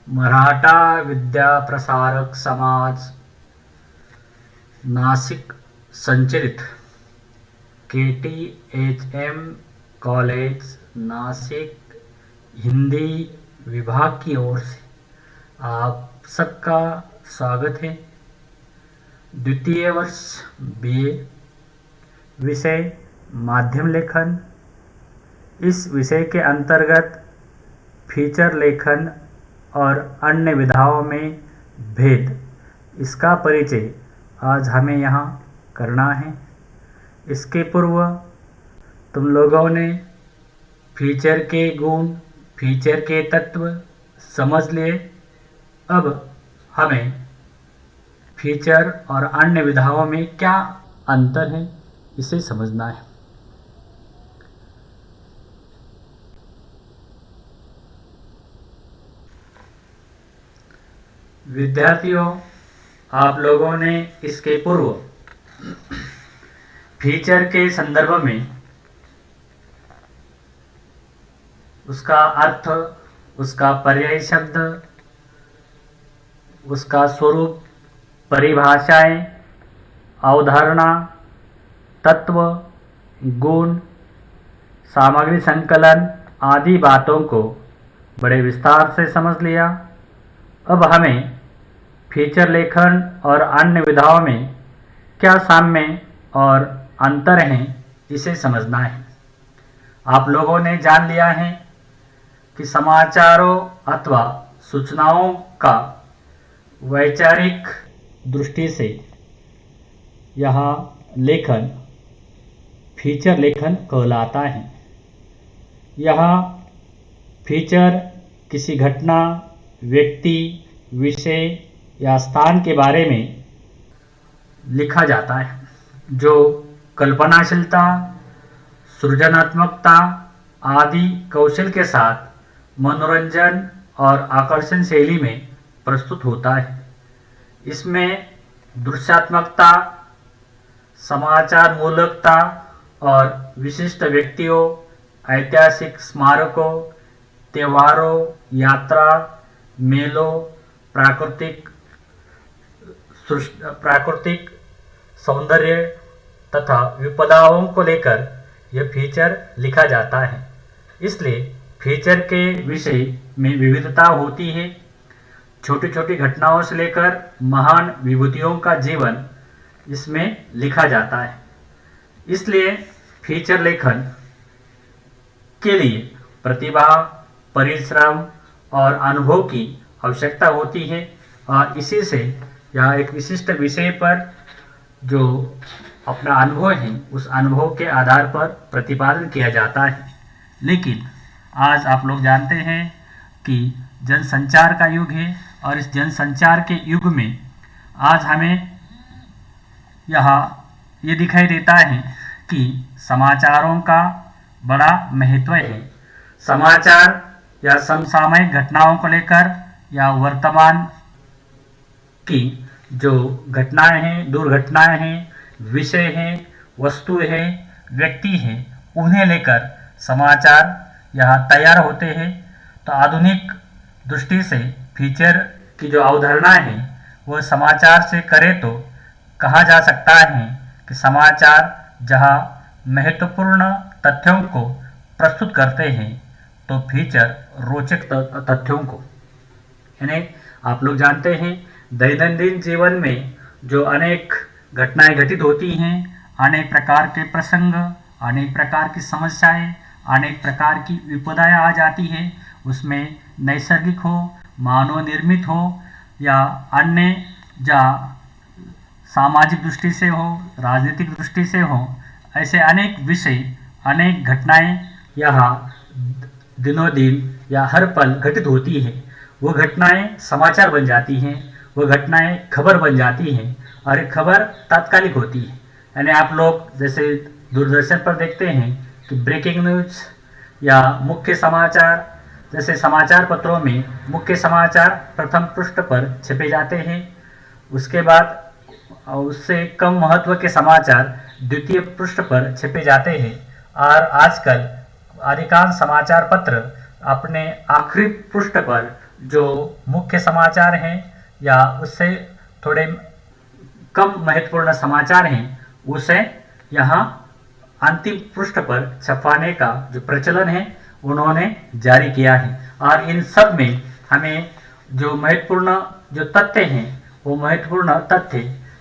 मराठा विद्या प्रसारक समाज नासिक संचलित KTHM college Nashik Hindi विभाग की ओर से आप सबका स्वागत है। द्वितीय वर्ष BA विषय माध्यम लेखन। इस विषय के अंतर्गत फीचर लेखन और अन्य विधाओं में भेद, इसका परिचय आज हमें यहाँ करना है। इसके पूर्व तुम लोगों ने फीचर के गुण, फीचर के तत्व समझ लिए। अब हमें फीचर और अन्य विधाओं में क्या अंतर है, इसे समझना है। विद्यार्थियों, आप लोगों ने इसके पूर्व फीचर के संदर्भ में उसका अर्थ, उसका पर्यायी शब्द, उसका स्वरूप, परिभाषाएं, अवधारणा, तत्व, गुण, सामग्री संकलन आदि बातों को बड़े विस्तार से समझ लिया। अब हमें फीचर लेखन और अन्य विधाओं में क्या साम्य और अंतर हैं, इसे समझना है। आप लोगों ने जान लिया है कि समाचारों अथवा सूचनाओं का वैचारिक दृष्टि से यहाँ लेखन फीचर लेखन कहलाता है। यहाँ फीचर किसी घटना, व्यक्ति, विषय या स्थान के बारे में लिखा जाता है जो कल्पनाशीलता, सृजनात्मकता आदि कौशल के साथ मनोरंजन और आकर्षण शैली में प्रस्तुत होता है। इसमें दृश्यात्मकता, समाचार मूलकता और विशिष्ट व्यक्तियों, ऐतिहासिक स्मारकों, त्योहारों, यात्रा, मेलों, प्राकृतिक सौंदर्य तथा विपदाओं को लेकर यह फीचर लिखा जाता है। इसलिए फीचर के विषय में विविधता होती है। छोटी छोटी घटनाओं से लेकर महान विभूतियों का जीवन इसमें लिखा जाता है। इसलिए फीचर लेखन के लिए प्रतिभा, परिश्रम और अनुभव की आवश्यकता होती है और इसी से यह एक विशिष्ट विषय पर जो अपना अनुभव है, उस अनुभव के आधार पर प्रतिपादन किया जाता है। लेकिन आज आप लोग जानते हैं कि जनसंचार का युग है और इस जनसंचार के युग में आज हमें यहाँ ये दिखाई देता है कि समाचारों का बड़ा महत्व है। समाचार या समसामयिक घटनाओं को लेकर या वर्तमान की जो घटनाएं हैं, दुर्घटनाएं हैं, विषय हैं, वस्तु हैं, व्यक्ति हैं, उन्हें लेकर समाचार यहाँ तैयार होते हैं। तो आधुनिक दृष्टि से फीचर की जो अवधारणा है वो समाचार से करें तो कहा जा सकता है कि समाचार जहाँ महत्वपूर्ण तथ्यों को प्रस्तुत करते हैं तो फीचर रोचक तथ्यों को, यानी आप लोग जानते हैं दैनंदिन जीवन में जो अनेक घटनाएं घटित होती हैं, अनेक प्रकार के प्रसंग, अनेक प्रकार की समस्याएं, अनेक प्रकार की विपदाएं आ जाती हैं। उसमें नैसर्गिक हो, मानव निर्मित हो या अन्य या सामाजिक दृष्टि से हो, राजनीतिक दृष्टि से हो, ऐसे अनेक विषय, अनेक घटनाएं यहाँ दिनों दिन या हर पल घटित होती है। वो घटनाएं समाचार बन जाती हैं, वो घटनाएं खबर बन जाती हैं और एक खबर तात्कालिक होती है। यानी आप लोग जैसे दूरदर्शन पर देखते हैं कि ब्रेकिंग न्यूज या मुख्य समाचार, जैसे समाचार पत्रों में मुख्य समाचार प्रथम पृष्ठ पर छपे जाते हैं, उसके बाद उससे कम महत्व के समाचार द्वितीय पृष्ठ पर छपे जाते हैं और आजकल अधिकांश समाचार पत्र अपने आखिरी पृष्ठ पर जो मुख्य समाचार हैं या उससे थोड़े कम महत्वपूर्ण समाचार हैं उसे यहाँ अंतिम पृष्ठ पर छपाने का जो प्रचलन है उन्होंने जारी किया है। और इन सब में हमें जो महत्वपूर्ण जो तथ्य हैं, वो महत्वपूर्ण तथ्य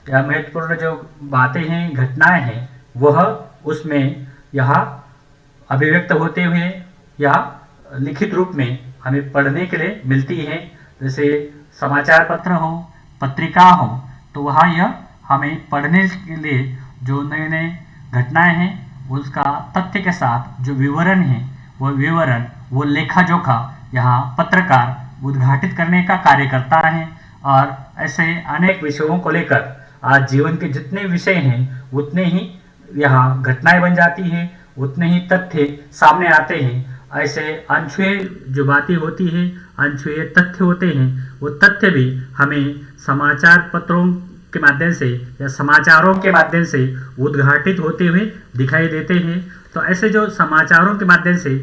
या महत्वपूर्ण जो बातें हैं, घटनाएं हैं, वह उसमें यहाँ अभिव्यक्त होते हुए या लिखित रूप में हमें पढ़ने के लिए मिलती है। जैसे समाचार पत्र हो, पत्रिका हो, तो वहाँ यह हमें पढ़ने के लिए जो नए नए घटनाएं हैं उसका तथ्य के साथ जो विवरण है वो लेखा जोखा यहाँ पत्रकार उद्घाटित करने का कार्य करता है। और ऐसे अनेक विषयों को लेकर आज जीवन के जितने विषय हैं उतने ही यहाँ घटनाएं बन जाती हैं, उतने ही तथ्य सामने आते हैं। ऐसे अनछुए जो बातें होती हैं, अनछुए तथ्य होते हैं, वो तथ्य भी हमें समाचार पत्रों के माध्यम से या समाचारों के माध्यम से उद्घाटित होते हुए दिखाई देते हैं। तो ऐसे जो समाचारों के माध्यम से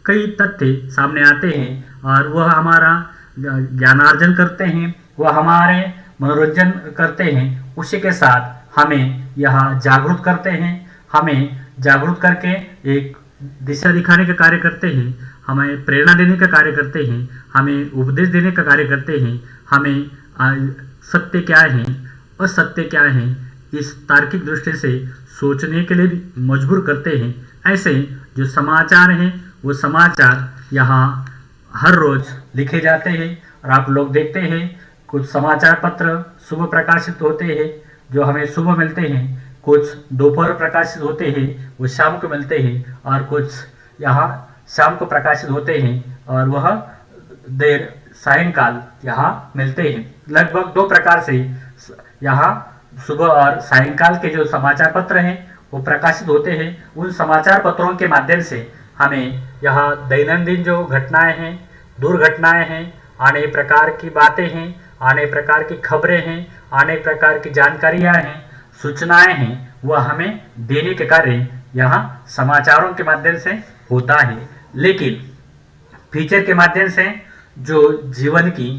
कई तथ्य सामने आते हैं और वह हमारा ज्ञानार्जन करते हैं, वह हमारे मनोरंजन करते हैं, उसी के साथ हमें यहाँ जागरूक करते हैं, हमें जागरूक करके एक दिशा दिखाने का कार्य करते हैं, हमें प्रेरणा देने का कार्य करते हैं, हमें उपदेश देने का कार्य करते हैं, हमें सत्य क्या है, असत्य क्या है, इस तार्किक दृष्टि से सोचने के लिए भी मजबूर करते हैं। ऐसे जो समाचार हैं वो समाचार यहाँ हर रोज लिखे जाते हैं और आप लोग देखते हैं कुछ समाचार पत्र सुबह प्रकाशित होते हैं जो हमें सुबह मिलते हैं, कुछ दोपहर प्रकाशित होते हैं वो शाम को मिलते हैं, और कुछ यहाँ शाम को प्रकाशित होते हैं और वह देर सायंकाल यहाँ मिलते हैं। लगभग 2 प्रकार से यहाँ सुबह और सायंकाल के जो समाचार पत्र हैं वो प्रकाशित होते हैं। उन समाचार पत्रों के माध्यम से हमें यहाँ दैनंदिन जो घटनाएं हैं, दुर्घटनाएं हैं, अनेक प्रकार की बातें हैं, अनेक प्रकार की खबरें हैं, अनेक प्रकार की जानकारियां हैं, सूचनाएं हैं, वह हमें देने के कार्य यहाँ समाचारों के माध्यम से होता है। लेकिन फीचर के माध्यम से जो जीवन की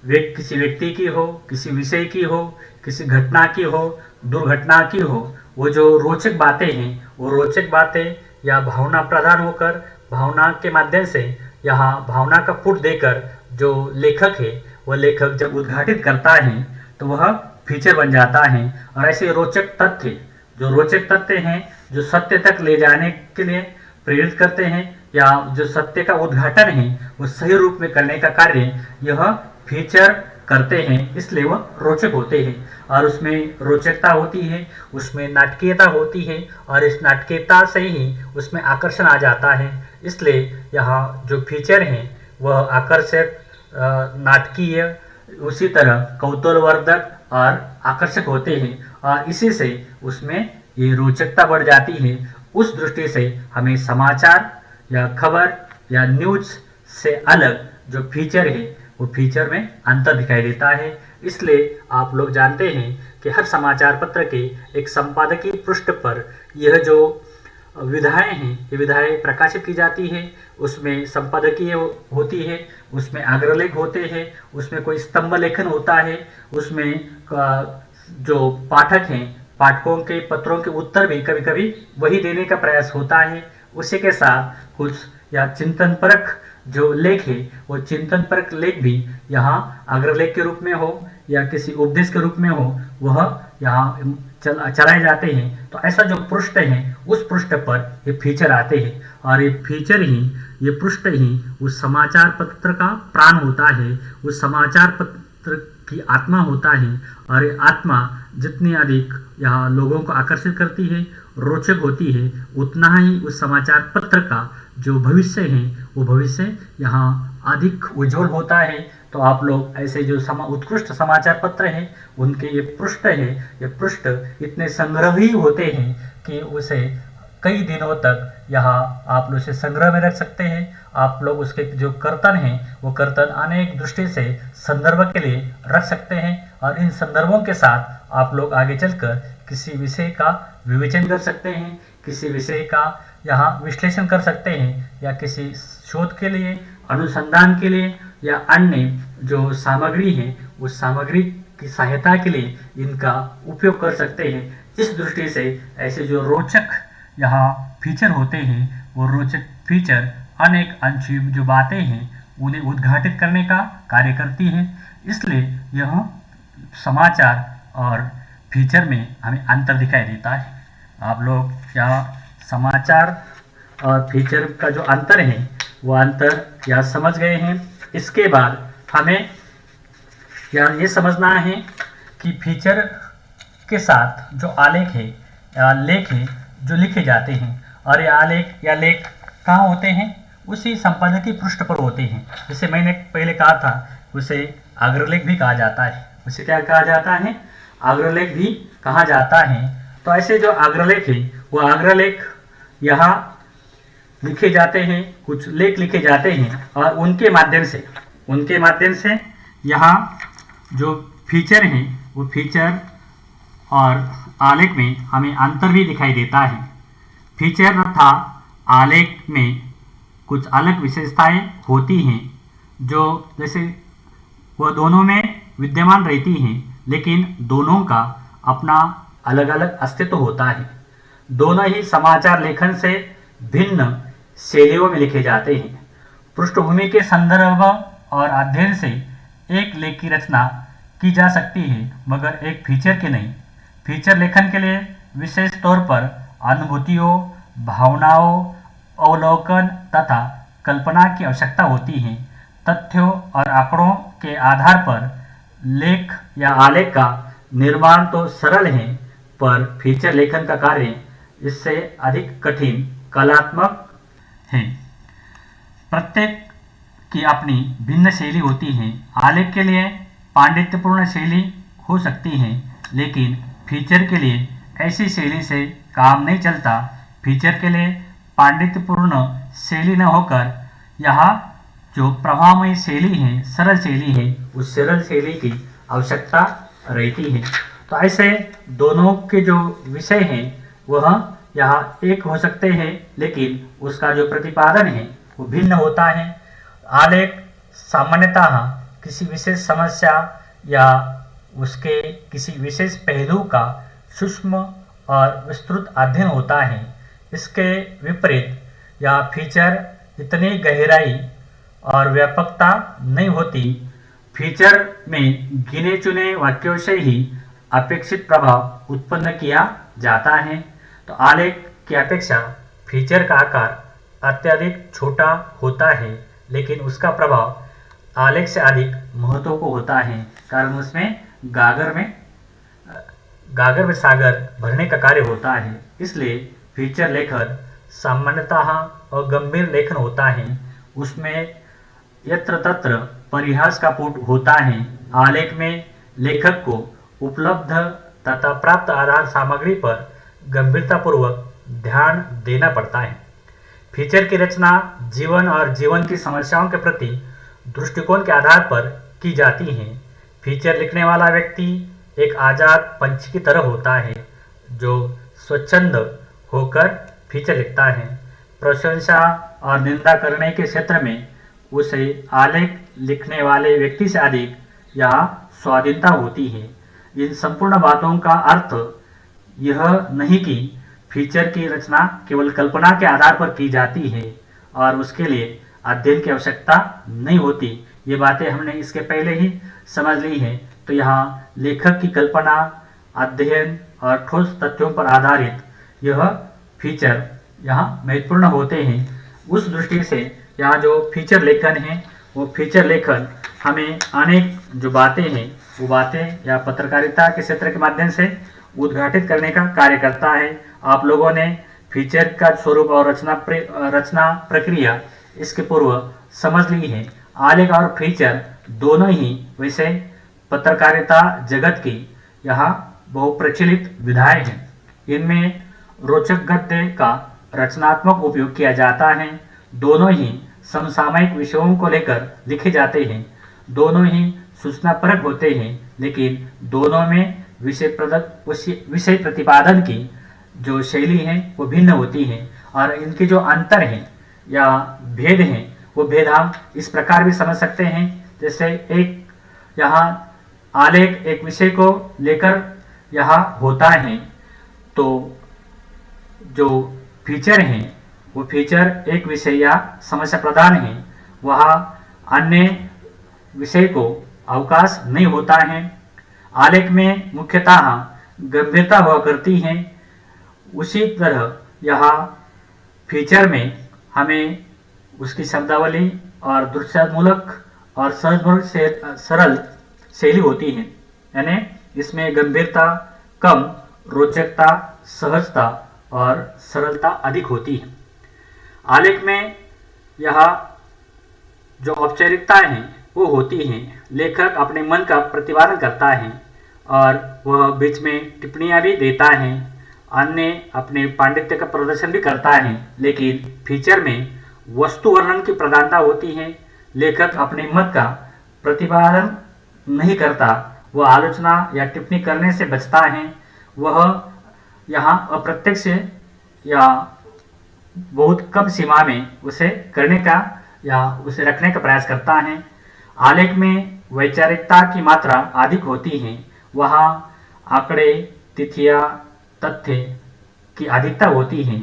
किसी व्यक्ति की हो, किसी विषय की हो, किसी घटना की हो, दुर्घटना की हो, वो जो रोचक बातें हैं, वो रोचक बातें या भावना प्रदान होकर भावना के माध्यम से यहाँ भावना का पुट देकर जो लेखक है वह लेखक जब उद्घाटित करता है तो वह फीचर बन जाता है। और ऐसे रोचक तथ्य हैं जो सत्य तक ले जाने के लिए प्रेरित करते हैं या जो सत्य का उद्घाटन है वो सही रूप में करने का कार्य यह फीचर करते हैं, इसलिए वह रोचक होते हैं। और उसमें रोचकता होती है, उसमें नाटकीयता होती है और इस नाटकीयता से ही उसमें आकर्षण आ जाता है। इसलिए यहाँ जो फीचर हैं वह आकर्षक, नाटकीय, उसी तरह कौतूहलवर्धक और आकर्षक होते हैं और इसी से उसमें ये रोचकता बढ़ जाती है। उस दृष्टि से हमें समाचार या खबर या न्यूज से अलग जो फीचर है वो फीचर में अंतर दिखाई देता है। इसलिए आप लोग जानते हैं कि हर समाचार पत्र के एक संपादकीय पृष्ठ पर यह जो विधाएं हैं, ये विधाएं प्रकाशित की जाती है, उसमें संपादकीय होती है, उसमें अग्रलेख होते हैं, उसमें कोई स्तंभ लेखन होता है, उसमें जो पाठक हैं, पाठकों के पत्रों के उत्तर भी कभी कभी वही देने का प्रयास होता है। उसी के साथ कुछ या चिंतन परक जो लेख है वो चिंतन परक लेख भी यहाँ अग्रलेख के रूप में हो या किसी उपदेश के रूप में हो, वह यहाँ चलाए जाते हैं। तो ऐसा जो पृष्ठ है उस पृष्ठ पर ये फीचर आते हैं और ये फीचर ही, ये पृष्ठ ही उस समाचार पत्र का प्राण होता है, उस समाचार पत्र की आत्मा होता है। और ये आत्मा जितनी अधिक यहाँ लोगों को आकर्षित करती है, रोचक होती है, उतना ही उस समाचार पत्र का जो भविष्य है वो भविष्य यहाँ अधिक उज्जवल होता है। तो आप लोग ऐसे जो उत्कृष्ट समाचार पत्र हैं उनके ये पृष्ठ है, ये पृष्ठ इतने संग्रही होते हैं कि उसे कई दिनों तक यहाँ आप लोग उसे संग्रह में रख सकते हैं। आप लोग उसके जो कर्तन हैं वो कर्तन अनेक दृष्टि से संदर्भ के लिए रख सकते हैं और इन संदर्भों के साथ आप लोग आगे चलकर किसी विषय का विवेचन कर सकते हैं, किसी विषय का यहाँ विश्लेषण कर सकते हैं या किसी शोध के लिए, अनुसंधान के लिए या अन्य जो सामग्री है उस सामग्री की सहायता के लिए इनका उपयोग कर सकते हैं। इस दृष्टि से ऐसे जो रोचक यहाँ फीचर होते हैं वो रोचक फीचर अनेक अंशी जो बातें हैं उन्हें उद्घाटित करने का कार्य करती हैं। इसलिए यह समाचार और फीचर में हमें अंतर दिखाई देता है। आप लोग यहाँ समाचार और फीचर का जो अंतर है वो अंतर यहाँ समझ गए हैं। इसके बाद हमें यहाँ ये समझना है कि फीचर के साथ जो आलेख है या लेख है जो लिखे जाते हैं, और ये आलेख या लेख कहाँ होते हैं, उसी संपादकीय पृष्ठ पर होते हैं। जैसे मैंने पहले कहा था उसे अग्रलेख भी कहा जाता है। उसे क्या कहा जाता है, अग्रलेख भी कहा जाता है। तो ऐसे जो अग्रलेख है वो अग्रलेख यहाँ लिखे जाते हैं, कुछ लेख लिखे जाते हैं और उनके माध्यम से यहाँ जो फीचर हैं वो फीचर और आलेख में हमें अंतर भी दिखाई देता है। फीचर तथा आलेख में कुछ अलग विशेषताएं होती हैं जो जैसे वह दोनों में विद्यमान रहती हैं, लेकिन दोनों का अपना अलग अलग अस्तित्व होता है। दोनों ही समाचार लेखन से भिन्न शैलियों में लिखे जाते हैं। पृष्ठभूमि के संदर्भ और अध्ययन से एक लेख की रचना की जा सकती है, मगर एक फीचर की नहीं। फीचर लेखन के लिए विशेष तौर पर अनुभूतियों, भावनाओं, अवलोकन तथा कल्पना की आवश्यकता होती है। तथ्यों और आंकड़ों के आधार पर लेख या आलेख का निर्माण तो सरल है, पर फीचर लेखन का कार्य इससे अधिक कठिन, कलात्मक है। प्रत्येक की अपनी भिन्न शैली होती है। आलेख के लिए पांडित्यपूर्ण शैली हो सकती है, लेकिन फीचर के लिए ऐसी शैली से काम नहीं चलता। फीचर के लिए पांडित्यपूर्ण शैली न होकर यहाँ जो प्रभावमयी शैली है, सरल शैली है, उस सरल शैली की आवश्यकता रहती है। तो ऐसे दोनों के जो विषय हैं वह यहाँ एक हो सकते हैं, लेकिन उसका जो प्रतिपादन है वो भिन्न होता है। आलेख सामान्यतः किसी विशेष समस्या या उसके किसी विशेष पहलू का सूक्ष्म और विस्तृत अध्ययन होता है। इसके विपरीत यह फीचर इतनी गहराई और व्यापकता नहीं होती। फीचर में गिने चुने वाक्यों से ही अपेक्षित प्रभाव उत्पन्न किया जाता है। तो आलेख की अपेक्षा फीचर का आकार अत्यधिक छोटा होता है, लेकिन उसका प्रभाव आलेख से अधिक महत्व को होता है, कारण उसमें गागर में सागर भरने का कार्य होता है। इसलिए फीचर लेखन सामान्यतः और गंभीर लेखन होता है, उसमें यत्र तत्र परिहास का पुट होता है। आलेख में लेखक को उपलब्ध तथा प्राप्त आधार सामग्री पर गंभीरतापूर्वक ध्यान देना पड़ता है। फीचर की रचना जीवन और जीवन की समस्याओं के प्रति दृष्टिकोण के आधार पर की जाती है। फीचर लिखने वाला व्यक्ति एक आजाद पंछी की तरह होता है जो स्वच्छंद होकर फीचर लिखता है। प्रशंसा और निंदा करने के क्षेत्र में उसे आलेख लिखने वाले व्यक्ति से अधिक यहाँ स्वाधीनता होती है। इन संपूर्ण बातों का अर्थ यह नहीं कि फीचर की रचना केवल कल्पना के आधार पर की जाती है और उसके लिए अध्ययन की आवश्यकता नहीं होती। ये बातें हमने इसके पहले ही समझ ली हैं। तो यहाँ लेखक की कल्पना, अध्ययन और ठोस तथ्यों पर आधारित यह फीचर यहाँ महत्वपूर्ण होते हैं। उस दृष्टि से यहाँ जो फीचर लेखन है वो फीचर लेखन हमें अनेक जो बातें हैं वो बातें या पत्रकारिता के क्षेत्र के माध्यम से उद्घाटित करने का कार्य करता है। आप लोगों ने फीचर का स्वरूप और रचना प्रक्रिया इसके पूर्व समझ ली है। आलेख और फीचर दोनों ही विषय पत्रकारिता जगत की यहाँ बहुप्रचलित विधाएं हैं। इनमें रोचक गद्य का रचनात्मक उपयोग किया जाता है। दोनों ही समसामयिक विषयों को लेकर लिखे जाते हैं। दोनों ही सूचनापरक होते हैं, लेकिन दोनों में विषय प्रतिपादन की जो शैली है वो भिन्न होती है और इनके जो अंतर हैं या भेद हैं वो भेद हम इस प्रकार भी समझ सकते हैं। जैसे एक यहाँ आलेख एक विषय को लेकर यहाँ होता है, तो जो फीचर हैं वो फीचर एक विषय या समस्या प्रधान है, वहाँ अन्य विषय को अवकाश नहीं होता है। आलेख में मुख्यतः गंभीरता हुआ करती है। उसी तरह यहाँ फीचर में हमें उसकी शब्दावली और दृश्यात्मक और सरल शैली होती है, यानी इसमें गंभीरता कम, रोचकता, सहजता और सरलता अधिक होती है। आलेख में यह जो औपचारिकताएं हैं वो होती हैं। लेखक अपने मन का प्रतिपादन करता है और वह बीच में टिप्पणियां भी देता है, अन्य अपने पांडित्य का प्रदर्शन भी करता है। लेकिन फीचर में वस्तु वर्णन की प्रधानता होती है। लेखक अपने मत का प्रतिपादन नहीं करता, वह आलोचना या टिप्पणी करने से बचता है। वह यहाँ अप्रत्यक्ष या बहुत कम सीमा में उसे करने का या उसे रखने का प्रयास करता है। आलेख में वैचारिकता की मात्रा अधिक होती है। वहाँ आंकड़े, तिथियां, तथ्य की अधिकता होती है।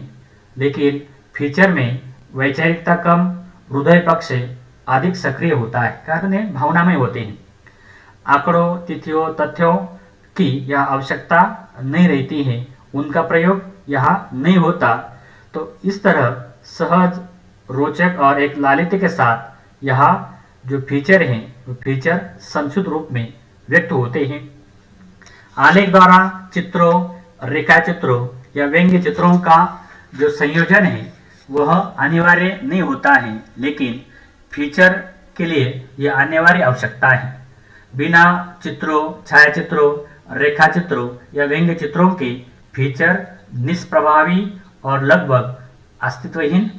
लेकिन फीचर में वैचारिकता कम, हृदय पक्ष अधिक सक्रिय होता है, कारण भावनामय होते हैं। आंकड़ों, तिथियों, तथ्यों की यह आवश्यकता नहीं रहती है, उनका प्रयोग यहाँ नहीं होता। तो इस तरह सहज, रोचक और एक लालित्य के साथ यहाँ जो फीचर हैं वो फीचर संक्षिप्त रूप में व्यक्त होते हैं। आलेख द्वारा चित्रों, रेखाचित्रों या व्यंग्य चित्रों का जो संयोजन है वह अनिवार्य नहीं होता है, लेकिन फीचर के लिए यह अनिवार्य आवश्यकता है। बिना चित्रों, छायाचित्रों, रेखाचित्रों या व्यंग्य चित्रों के फीचर निष्प्रभावी और लगभग अस्तित्वहीन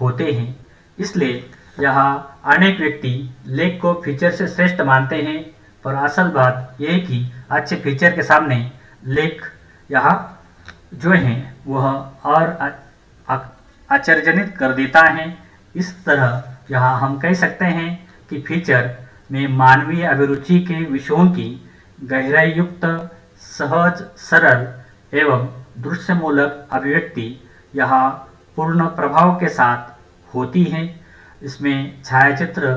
होते हैं। इसलिए यहाँ अनेक व्यक्ति लेख को फीचर से श्रेष्ठ मानते हैं, पर असल बात यह है कि अच्छे फीचर के सामने लेख यहाँ जो है वह और आश्चर्यजनित कर देता है। इस तरह यहाँ हम कह सकते हैं कि फीचर में मानवीय अभिरुचि के विषयों की गहराई युक्त, सहज, सरल एवं दृश्यमूलक अभिव्यक्ति यहाँ पूर्ण प्रभाव के साथ होती है। इसमें छायाचित्र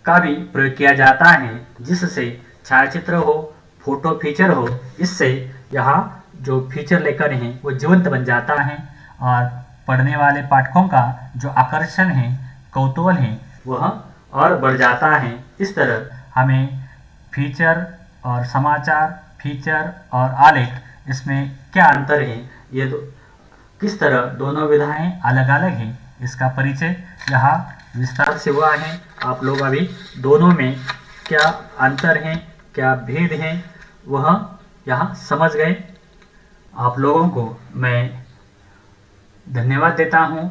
का भी प्रयोग किया जाता है, जिससे छायाचित्र हो, फोटो फीचर हो, इससे यहाँ जो फीचर लेकर हैं वो जीवंत बन जाता है और पढ़ने वाले पाठकों का जो आकर्षण है, कौतूहल है, वह और बढ़ जाता है। इस तरह हमें फीचर और समाचार, फीचर और आलेख, इसमें क्या अंतर है, ये किस तरह दोनों विधाएं अलग अलग हैं, इसका परिचय यहाँ विस्तार से हुआ है। आप लोग अभी दोनों में क्या अंतर है, क्या भेद है, वह यहाँ समझ गए। आप लोगों को मैं धन्यवाद देता हूँ।